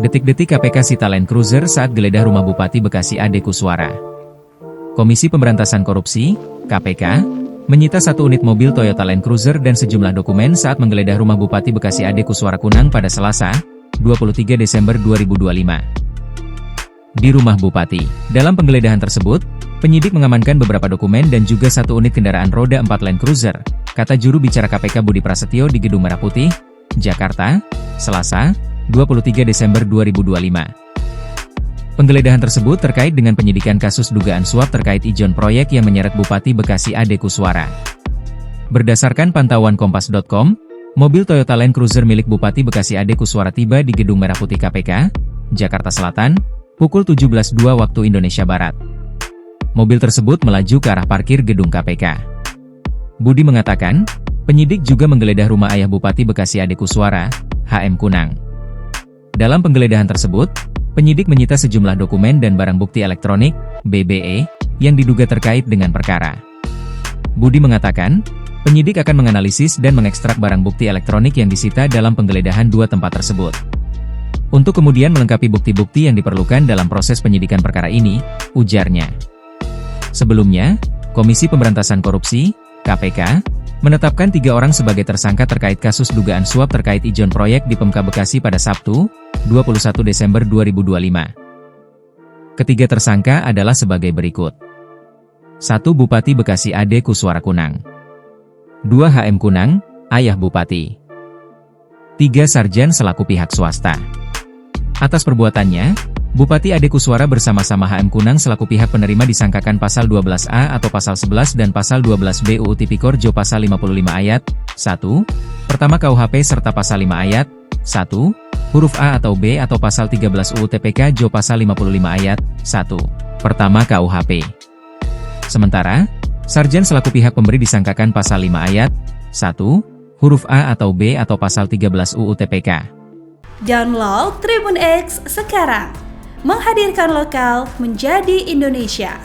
Detik-detik KPK sita Land Cruiser saat geledah rumah Bupati Bekasi Ade Kuswara. Komisi Pemberantasan Korupsi, KPK, menyita satu unit mobil Toyota Land Cruiser dan sejumlah dokumen saat menggeledah rumah Bupati Bekasi Ade Kuswara Kunang pada Selasa, 23 Desember 2025. Di rumah Bupati, dalam penggeledahan tersebut, penyidik mengamankan beberapa dokumen dan juga satu unit kendaraan roda 4 Land Cruiser, kata juru bicara KPK Budi Prasetyo di Gedung Merah Putih, Jakarta, Selasa, 23 Desember 2025. Penggeledahan tersebut terkait dengan penyidikan kasus dugaan suap terkait ijon proyek yang menyeret Bupati Bekasi Ade Kuswara. Berdasarkan pantauan Kompas.com, mobil Toyota Land Cruiser milik Bupati Bekasi Ade Kuswara tiba di Gedung Merah Putih KPK, Jakarta Selatan, pukul 17.02 waktu Indonesia Barat. Mobil tersebut melaju ke arah parkir gedung KPK. Budi mengatakan, penyidik juga menggeledah rumah ayah Bupati Bekasi Ade Kuswara, HM Kunang. Dalam penggeledahan tersebut, penyidik menyita sejumlah dokumen dan barang bukti elektronik, BBE, yang diduga terkait dengan perkara. Budi mengatakan, penyidik akan menganalisis dan mengekstrak barang bukti elektronik yang disita dalam penggeledahan dua tempat tersebut. Untuk kemudian melengkapi bukti-bukti yang diperlukan dalam proses penyidikan perkara ini, ujarnya. Sebelumnya, Komisi Pemberantasan Korupsi, KPK, menetapkan 3 orang sebagai tersangka terkait kasus dugaan suap terkait ijon proyek di Pemkab Bekasi pada Sabtu, 21 Desember 2025. Ketiga tersangka adalah sebagai berikut. 1. Bupati Bekasi Ade Kuswara Kunang. 2. HM Kunang, ayah Bupati. 3. Sarjan selaku pihak swasta. Atas perbuatannya, Bupati Ade Kuswara bersama-sama HM Kunang selaku pihak penerima disangkakan pasal 12A atau pasal 11 dan pasal 12B UU Tipikor Jo pasal 55 ayat 1, pertama KUHP serta pasal 5 ayat 1, huruf A atau B atau pasal 13 UU TPK Jo pasal 55 ayat 1, pertama KUHP. Sementara, Sarjan selaku pihak pemberi disangkakan pasal 5 ayat 1, huruf A atau B atau pasal 13 UU TPK. Download Tribun X sekarang. Menghadirkan lokal menjadi Indonesia.